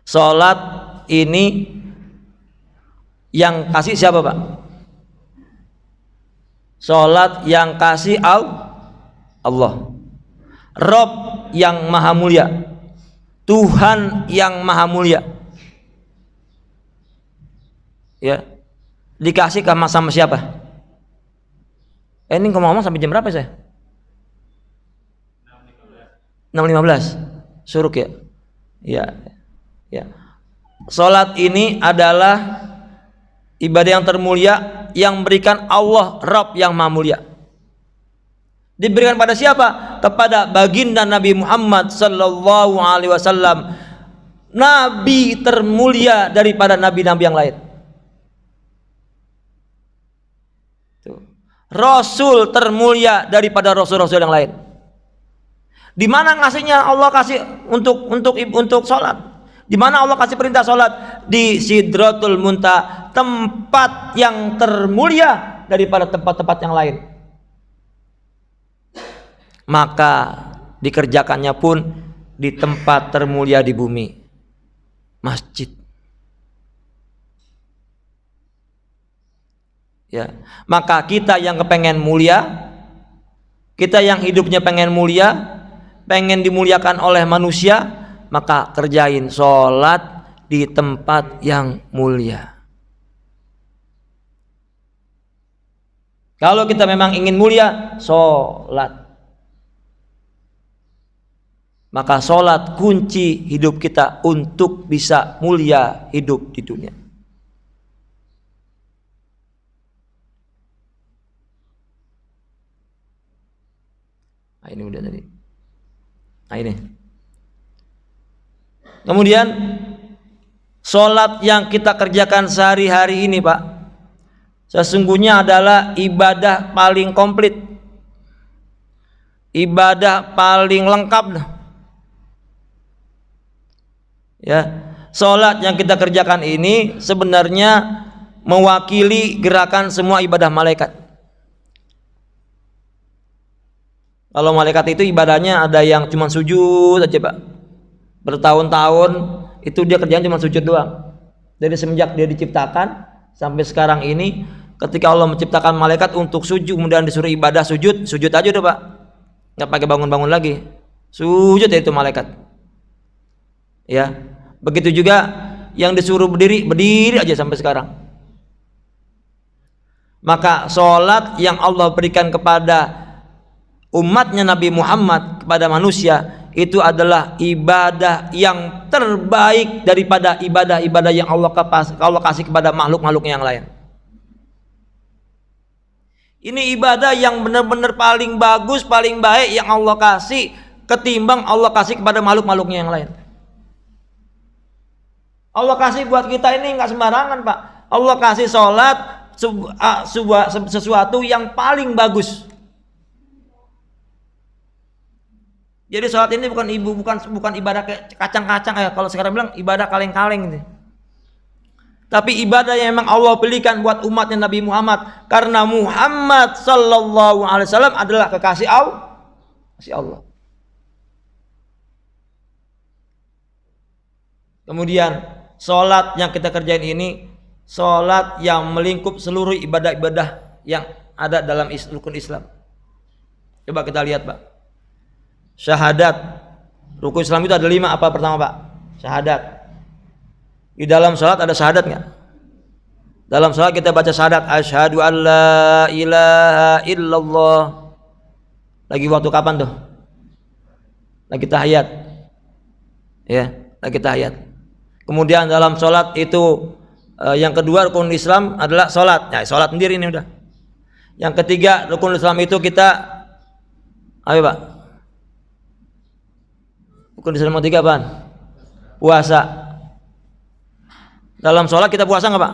Salat ini yang kasih siapa, Pak? Salat yang kasih Allah. Rob yang maha mulia. Tuhan yang maha mulia. Ya. Dikasih sama siapa? Ini ngomong sampai jam berapa saya? 6.15. Suruk ya. Ya. Ya. Salat ini adalah ibadah yang termulia yang berikan Allah Rabb yang maha mulia. Diberikan pada siapa? Kepada baginda Nabi Muhammad sallallahu alaihi wasallam, nabi termulia daripada nabi-nabi yang lain. Tuh. Rasul termulia daripada rasul-rasul yang lain. Di mana ngasihnya Allah kasih untuk salat? Di mana Allah kasih perintah salat? Di Sidratul Muntaha, tempat yang termulia daripada tempat-tempat yang lain. Maka dikerjakannya pun di tempat termulia di bumi, masjid. Ya, maka kita yang kepengen mulia, kita yang hidupnya pengen mulia, pengen dimuliakan oleh manusia, maka kerjain sholat di tempat yang mulia. Kalau kita memang ingin mulia, sholat. Maka sholat kunci hidup kita untuk bisa mulia hidup di dunia. Nah, ini udah tadi. Nah, ini. Kemudian sholat yang kita kerjakan sehari-hari ini, Pak, sesungguhnya adalah ibadah paling komplit, ibadah paling lengkap. Ya, sholat yang kita kerjakan ini sebenarnya mewakili gerakan semua ibadah malaikat. Kalau malaikat itu ibadahnya ada yang cuma sujud aja, Pak. Bertahun-tahun itu dia kerjaan cuma sujud doang. Dari semenjak dia diciptakan sampai sekarang ini, ketika Allah menciptakan malaikat untuk sujud, kemudian disuruh ibadah sujud aja udah, Pak. Nggak pakai bangun-bangun lagi. Sujud ya itu malaikat. Ya. Begitu juga yang disuruh berdiri aja sampai sekarang. Maka sholat yang Allah berikan kepada umatnya Nabi Muhammad, kepada manusia, itu adalah ibadah yang terbaik daripada ibadah-ibadah yang Allah kasih kepada makhluk-makhluk yang lain. Ini ibadah yang benar-benar paling bagus, paling baik yang Allah kasih ketimbang Allah kasih kepada makhluk-makhluknya yang lain. Allah kasih buat kita ini nggak sembarangan, Pak. Allah kasih sholat sesuatu yang paling bagus. Jadi sholat ini bukan ibadah kayak kacang-kacang ya. Kalau sekarang bilang ibadah kaleng-kaleng gitu. Tapi ibadah yang memang Allah pilihkan buat umatnya Nabi Muhammad, karena Muhammad sallallahu alaihi wasallam adalah kekasih Allah. Kemudian sholat yang kita kerjain ini sholat yang melingkup seluruh ibadah-ibadah yang ada dalam rukun Islam. Coba kita lihat, Pak. Syahadat, rukun Islam itu ada 5. Apa pertama, Pak? Syahadat. Di dalam sholat ada syahadat nggak? Dalam sholat kita baca syahadat, asyhadu an la ilaha illallah. Lagi waktu kapan tuh? Lagi tahiyat. Ya, lagi tahiyat. Kemudian dalam sholat itu yang kedua rukun Islam adalah sholat. Ya, sholat sendiri ini udah. Yang ketiga rukun Islam itu kita apa, Pak? Rukun Islam yang ketiga apaan? Puasa. Dalam sholat kita puasa nggak, Pak?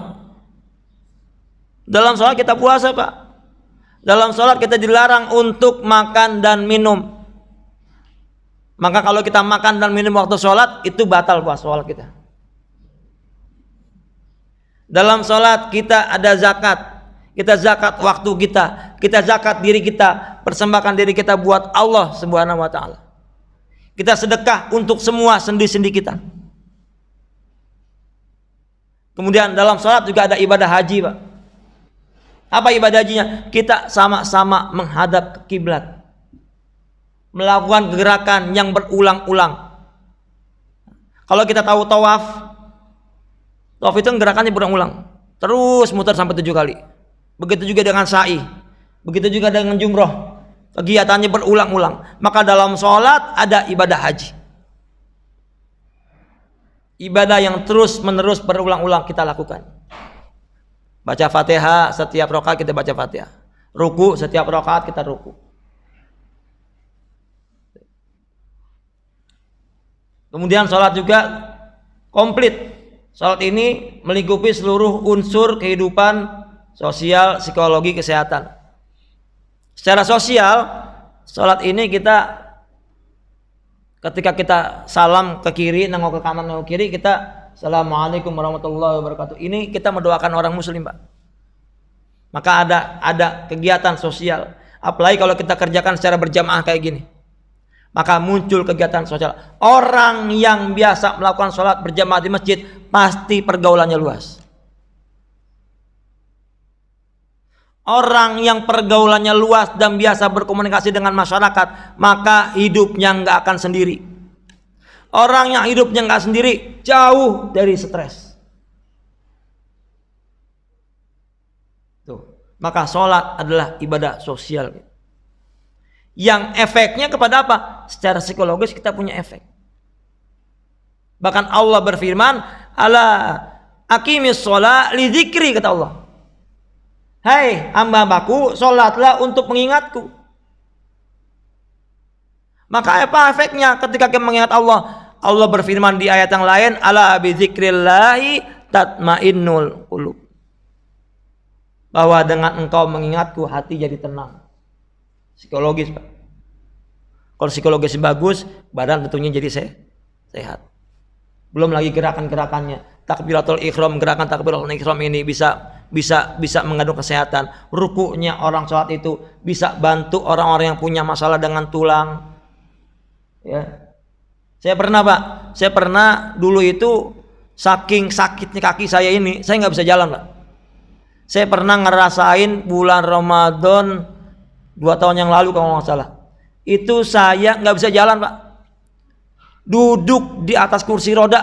Dalam sholat kita puasa, Pak. Dalam sholat kita dilarang untuk makan dan minum. Maka kalau kita makan dan minum waktu sholat, itu batal puasa sholat kita. Dalam sholat kita ada zakat. Kita zakat waktu kita zakat diri kita, persembahkan diri kita buat Allah Subhanahu wa taala. Kita sedekah untuk semua sendi-sendi kita. Kemudian dalam sholat juga ada ibadah haji, Pak. Apa ibadah hajinya? Kita sama-sama menghadap ke kiblat, melakukan gerakan yang berulang-ulang. Kalau kita tahu tawaf itu gerakannya berulang-ulang, terus muter sampai 7 kali. Begitu juga dengan sa'i, begitu juga dengan jumroh, kegiatannya berulang-ulang. Maka dalam sholat ada ibadah haji, ibadah yang terus menerus berulang-ulang kita lakukan. Baca Fatihah setiap rakaat kita baca Fatihah, ruku setiap rakaat kita ruku. Kemudian sholat juga komplit. Sholat ini melingkupi seluruh unsur kehidupan sosial, psikologi, kesehatan. Secara sosial, sholat ini kita ketika kita salam ke kiri, nengok ke kanan, nengok ke kiri, kita Assalamualaikum warahmatullahi wabarakatuh. Ini kita mendoakan orang muslim, Pak. Maka ada kegiatan sosial. Apalagi kalau kita kerjakan secara berjamaah kayak gini, maka muncul kegiatan sosial. Orang yang biasa melakukan sholat berjamaah di masjid pasti pergaulannya luas. Orang yang pergaulannya luas dan biasa berkomunikasi dengan masyarakat, maka hidupnya nggak akan sendiri. Orang yang hidupnya nggak sendiri jauh dari stres. Tuh. Maka sholat adalah ibadah sosial. Yang efeknya kepada apa? Secara psikologis kita punya efek. Bahkan Allah berfirman, ala aqimis sholat li dzikri, kata Allah. Hai hamba-hambaku, sholatlah untuk mengingatku. Maka apa efeknya ketika kita mengingat Allah? Allah berfirman di ayat yang lain, ala bi dzikrillahi tatmainnul qulub. Bahwa dengan engkau mengingatku hati jadi tenang. Psikologis, Pak. Kalau psikologis bagus, badan tentunya jadi sehat. Belum lagi gerakan-gerakannya. Takbiratul ihram, gerakan takbiratul ihram ini bisa mengandung kesehatan. Rukunya orang sholat itu bisa bantu orang-orang yang punya masalah dengan tulang. Ya. Saya pernah dulu itu saking sakitnya kaki saya ini, saya nggak bisa jalan, Pak. Saya pernah ngerasain bulan Ramadan 2 tahun yang lalu kalau nggak salah. Itu saya nggak bisa jalan, Pak. Duduk di atas kursi roda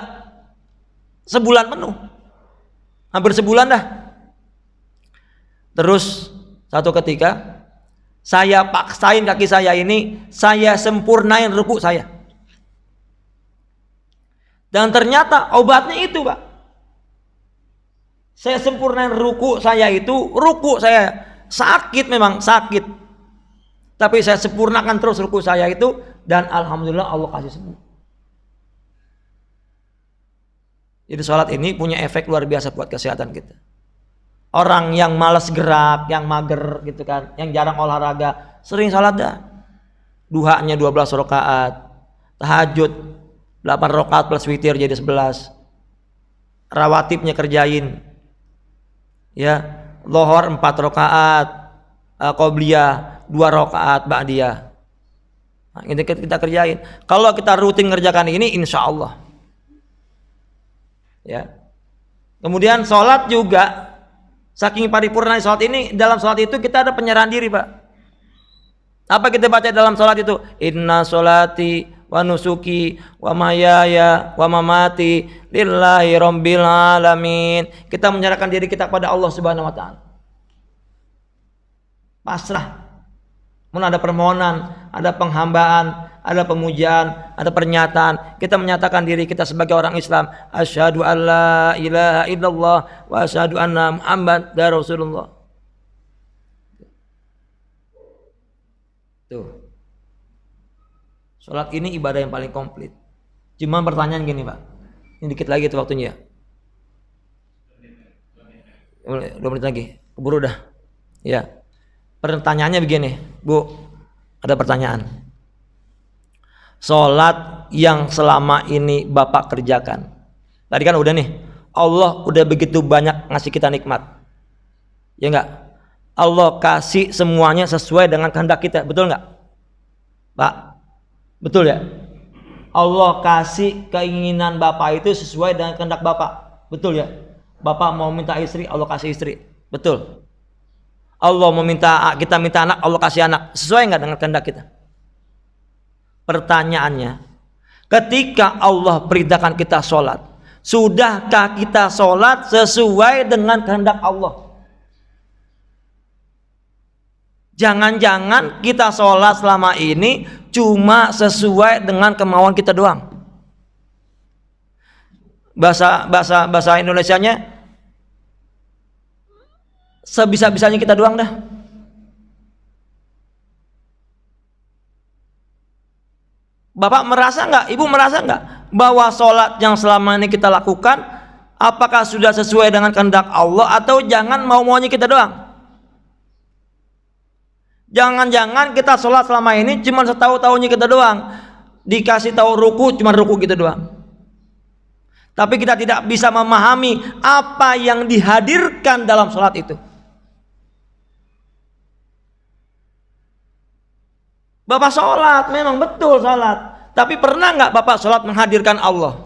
sebulan penuh, hampir sebulan dah. Terus satu ketika saya paksain kaki saya ini, saya sempurnain ruku saya, dan ternyata obatnya itu, Pak. Saya sempurnain ruku saya itu, ruku saya sakit, memang sakit, tapi saya sempurnakan terus ruku saya itu, dan alhamdulillah Allah kasih sembuh. Jadi sholat ini punya efek luar biasa buat kesehatan kita. Orang yang malas gerak, yang mager gitu kan, yang jarang olahraga, sering sholat dah. Duhanya 12 rakaat, tahajud 8 rakaat plus witir jadi 11. Rawatibnya kerjain. Ya, lohor 4 rakaat, qobliyah 2 rakaat, ba'diyah. Nah, ini kita kerjain. Kalau kita rutin ngerjakan ini, insya Allah. Ya. Kemudian sholat juga, saking paripurna sholat ini, dalam sholat itu kita ada penyerahan diri, Pak. Apa kita baca dalam sholat itu? Inna sholati wa nusuki wa mahyaya wa mamati lillahi rabbil alamin. Kita menyerahkan diri kita kepada Allah Subhanahu wa taala. Pasrah. Ada permohonan, ada penghambaan, ada pemujaan, ada pernyataan. Kita menyatakan diri kita sebagai orang Islam. Asyhadu an la ilaha illallah wa asyhadu anna Muhammadar Rasulullah. Tuh. Salat ini ibadah yang paling komplit. Cuma pertanyaan gini, Pak. Ini dikit lagi tuh waktunya. 2 menit lagi. Keburu dah. Ya. Pertanyaannya begini, Bu, ada pertanyaan. Sholat yang selama ini Bapak kerjakan, tadi kan udah nih, Allah udah begitu banyak ngasih kita nikmat, ya enggak? Allah kasih semuanya sesuai dengan kehendak kita, betul enggak, Pak? Betul ya? Allah kasih keinginan Bapak itu sesuai dengan kehendak Bapak, betul ya? Bapak mau minta istri, Allah kasih istri, betul? Allah kita minta anak, Allah kasih anak, sesuai enggak dengan kehendak kita? Pertanyaannya, Ketika Allah perintahkan kita sholat, sudahkah kita sholat sesuai dengan kehendak Allah? Jangan-jangan kita sholat selama ini cuma sesuai dengan kemauan kita doang. Bahasa Indonesianya, sebisa-bisanya kita doang dah. Bapak merasa nggak, ibu merasa nggak bahwa sholat yang selama ini kita lakukan apakah sudah sesuai dengan kehendak Allah atau jangan mau-maunya kita doang? Jangan-jangan kita sholat selama ini cuma setahu-tahunya kita doang, dikasih tahu ruku cuma ruku gitu doang, tapi kita tidak bisa memahami apa yang dihadirkan dalam sholat itu. Bapak sholat, memang betul sholat, tapi pernah nggak Bapak sholat menghadirkan Allah?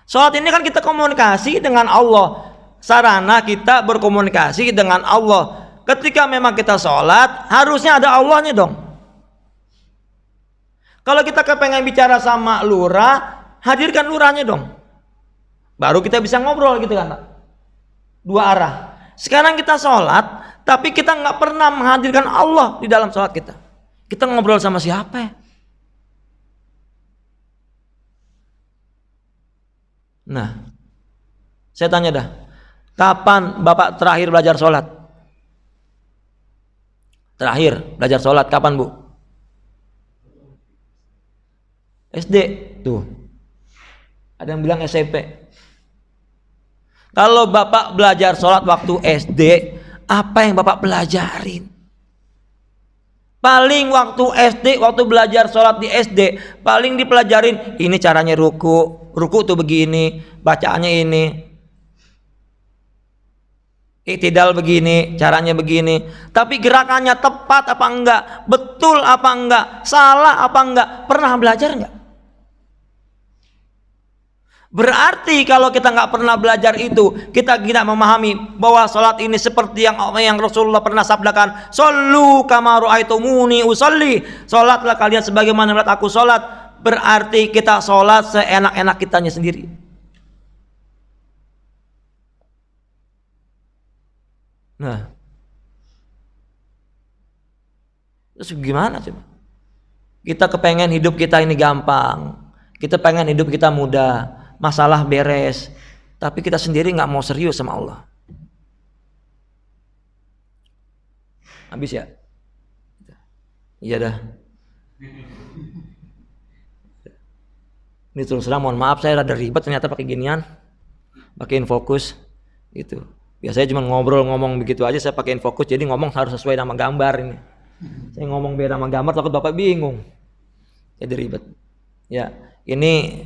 Sholat ini kan kita komunikasi dengan Allah, sarana kita berkomunikasi dengan Allah. Ketika memang kita sholat, harusnya ada Allahnya dong. Kalau kita kepengen bicara sama lurah, hadirkan lurahnya dong, baru kita bisa ngobrol gitu kan Pak, dua arah. Sekarang kita sholat, tapi kita nggak pernah menghadirkan Allah di dalam sholat kita. Kita ngobrol sama siapa ya? Nah, saya tanya dah, kapan Bapak terakhir belajar sholat? Terakhir belajar sholat kapan Bu? SD tuh. Ada yang bilang SMP. Kalau Bapak belajar sholat waktu SD, apa yang Bapak pelajarin? Paling waktu SD, waktu belajar sholat di SD, paling dipelajarin ini caranya ruku tuh begini, bacaannya ini, iktidal begini, caranya begini. Tapi gerakannya tepat apa enggak, betul apa enggak, salah apa enggak, pernah belajar enggak? Berarti kalau kita nggak pernah belajar itu, kita tidak memahami bahwa sholat ini seperti yang Rasulullah pernah sabdakan, "Shollu kama ra'aitumuni usolli." Sholatlah kalian sebagaimana melihat aku sholat. Berarti kita sholat seenak-enak kitanya sendiri. Nah, terus gimana coba? Kita kepengen hidup kita ini gampang, kita pengen hidup kita mudah, masalah beres, tapi kita sendiri nggak mau serius sama Allah. Habis ya? Iya dah. Ini terus terang mohon maaf saya rada ribet ternyata pakai ginian, pakai fokus gitu. Biasanya cuma ngobrol ngomong begitu aja, saya pakai fokus jadi ngomong harus sesuai nama gambar ini. Saya ngomong beda nama gambar takut Bapak bingung. Jadi ribet. Ya, ini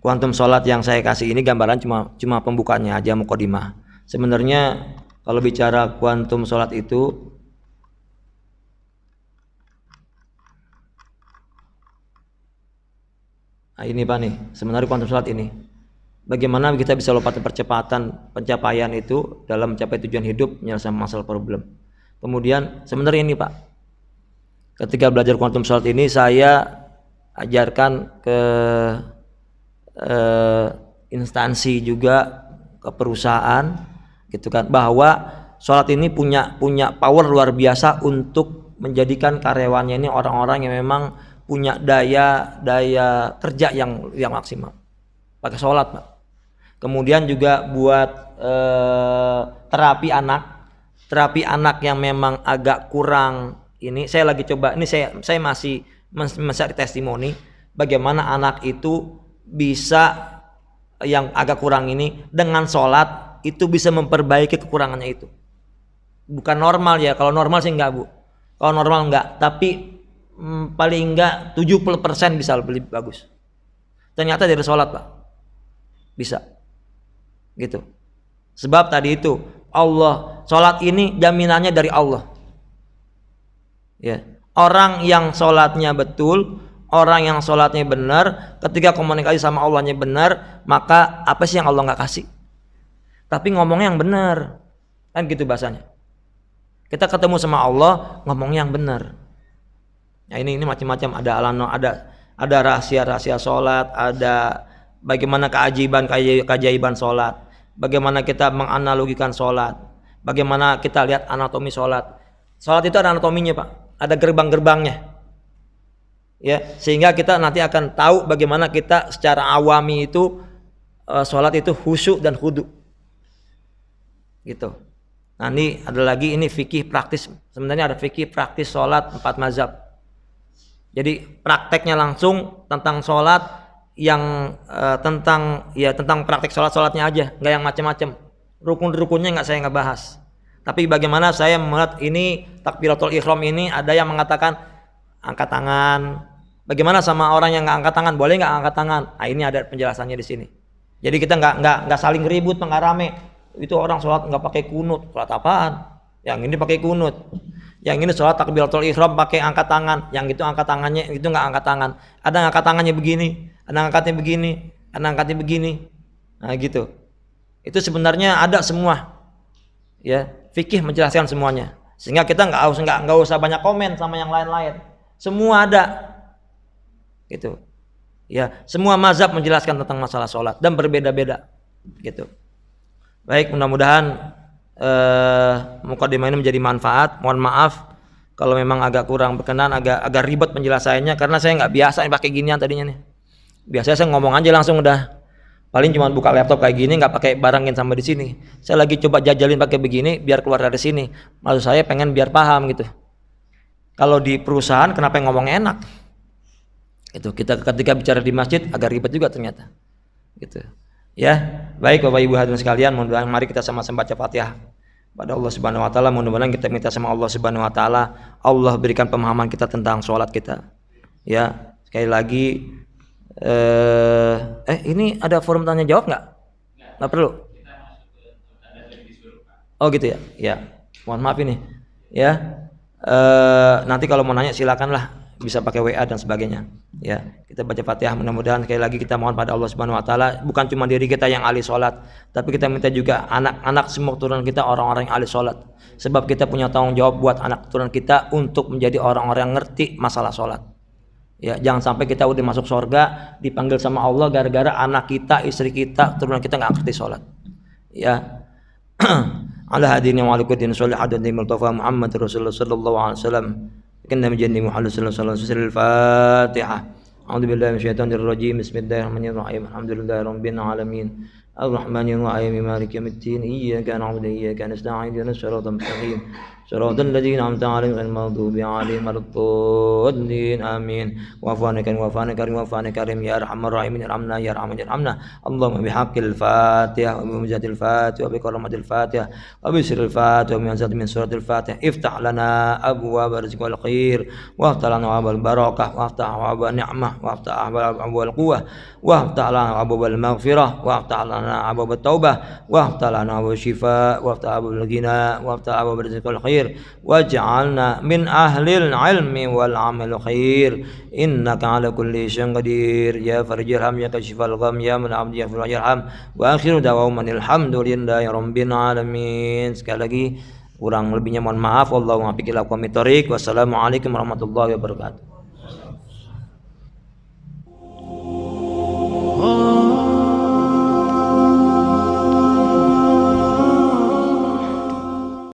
kuantum sholat yang saya kasih ini gambaran cuma pembukanya aja, mukadimah. Sebenarnya kalau bicara kuantum sholat itu ini Pak nih, sebenarnya kuantum sholat ini bagaimana kita bisa lompat percepatan pencapaian itu dalam mencapai tujuan hidup, menyelesaikan masalah problem. Kemudian sebenarnya ini Pak, ketika belajar kuantum sholat ini saya ajarkan ke instansi juga, ke perusahaan gitu kan, bahwa sholat ini punya power luar biasa untuk menjadikan karyawannya ini orang-orang yang memang punya daya kerja yang maksimal pakai sholat Pak. Kemudian juga buat terapi anak yang memang agak kurang ini, saya lagi coba ini, saya masih mencari testimoni bagaimana anak itu bisa yang agak kurang ini dengan sholat itu bisa memperbaiki kekurangannya itu. Bukan normal ya, kalau normal sih enggak Bu, kalau normal enggak, tapi paling enggak 70% bisa lebih bagus. Ternyata dari sholat Pak bisa gitu. Sebab tadi itu Allah, sholat ini jaminannya dari Allah ya. Orang yang sholatnya betul, orang yang sholatnya benar, ketika komunikasi sama Allahnya benar, maka apa sih yang Allah nggak kasih? Tapi ngomongnya yang benar, kan gitu bahasanya. Kita ketemu sama Allah, ngomongnya yang benar. Nah ini macam-macam, ada alano, ada rahasia-rahasia sholat, ada bagaimana keajaiban sholat, bagaimana kita menganalogikan sholat, bagaimana kita lihat anatomi sholat. Sholat itu ada anatominya Pak, ada gerbang-gerbangnya. Ya, sehingga kita nanti akan tahu bagaimana kita secara awami itu sholat itu khusyuk dan khudu. Gitu. Nah ini ada lagi, ini fikih praktis. Sebenarnya ada fikih praktis sholat 4 mazhab. Jadi prakteknya langsung tentang sholat yang tentang praktek sholatnya aja, nggak yang macam-macam. Rukun-rukunnya saya nggak bahas. Tapi bagaimana saya melihat ini takbiratul ihram ini, ada yang mengatakan angkat tangan. Bagaimana sama orang yang nggak angkat tangan? Boleh nggak angkat tangan? Nah ini ada penjelasannya di sini. Jadi kita nggak saling ribut, nggak rame. Itu orang sholat nggak pakai kunut, sholat apaan? Yang ini pakai kunut. Yang ini sholat takbiratul ihram pakai angkat tangan, yang itu angkat tangannya, itu nggak angkat tangan. Ada yang angkat tangannya begini, ada angkatnya begini, ada angkatnya begini. Nah gitu. Itu sebenarnya ada semua. Ya, fikih menjelaskan semuanya. Sehingga kita nggak usah banyak komen sama yang lain-lain. Semua ada. Gitu. Ya, semua mazhab menjelaskan tentang masalah sholat dan berbeda-beda. Gitu. Baik, mudah-mudahan mukadimah ini menjadi manfaat. Mohon maaf kalau memang agak kurang berkenan, agak ribet penjelasannya karena saya nggak biasa pakai ginian tadinya nih. Biasanya saya ngomong aja langsung udah. Paling cuma buka laptop kayak gini, nggak pakai barangin sampai di sini. Saya lagi coba jajalin pakai begini biar keluar dari sini. Maksud saya pengen biar paham gitu. Kalau di perusahaan kenapa ngomong enak? Itu kita ketika bicara di masjid agak ribet juga ternyata. Gitu. Ya, baik Bapak Ibu hadirin sekalian, mudah-mudahan mari kita sama-sama baca Fatihah pada Allah Subhanahu wa taala. Mudah-mudahan kita minta sama Allah Subhanahu wa taala, Allah berikan pemahaman kita tentang sholat kita. Ya, sekali lagi ini ada forum tanya jawab nggak? Nggak perlu. Oh gitu ya. Ya, mohon maaf ini. Ya, nanti kalau mau nanya silakanlah, bisa pakai WA dan sebagainya. Ya, kita baca Fatihah. Mudah-mudahan sekali lagi kita mohon pada Allah Subhanahu wa taala, bukan cuma diri kita yang ahli salat, tapi kita minta juga anak-anak semua keturunan kita orang-orang yang ahli salat. Sebab kita punya tanggung jawab buat anak keturunan kita untuk menjadi orang-orang yang ngerti masalah salat. Ya, jangan sampai kita udah masuk surga dipanggil sama Allah gara-gara anak kita, istri kita, keturunan kita enggak ngerti salat. Ya. Ala hadini wa alikuddin sholih hadani multafa Muhammad Rasulullah sallallahu alaihi wasallam. Kena menjadi Muhammad sallallahu alaihi wasallam. Al-Fatihah. A'udzu billahi minasyaitonir rajim. Bismillahirrahmanirrahim. Alhamdulillahirabbil alamin. Ar-Rahmanir Rahim. Maliki yaumiddin. Iyyaka na'budu wa iyyaka nasta'in. Ihdinas siratal mustaqim. Siratal ladzina an'amta 'alaihim ghairil maghdubi 'alaihim waladdallin. Amin. Wa'fana karim ya arhamar rahimin irhamna ya arhamna. Allahumma bihaqqil Fatihah wa bi mujatil Fatihah wa bi karamatil Fatihah wa bi sirril Fatihah wa min azati min suratil Fatihah. Iftah lana abwaab rizqi wal khair wa aftah lana abwaab barakah wa aftah abwaab ni'mah wa aftah abwaab quwwah wa aftah lana abwaab maghfirah wa aftah lana abwaab taubah wa aftah lana abwaab shifa wa aftah abwaab ghina wa aftah abwaab rizqi wal khair waj'alna min ahlil ilmi wal amal khair innaka ala kulli syai'in qadir ya farjirham ya kashifal gham ya man abdi yarham wa akhiru da'wana alhamdulillahi rabbil alamin. Sekali lagi kurang lebihnya mohon maaf. Wallahu a'lam bishawab. Wassalamualaikum warahmatullahi wabarakatuh.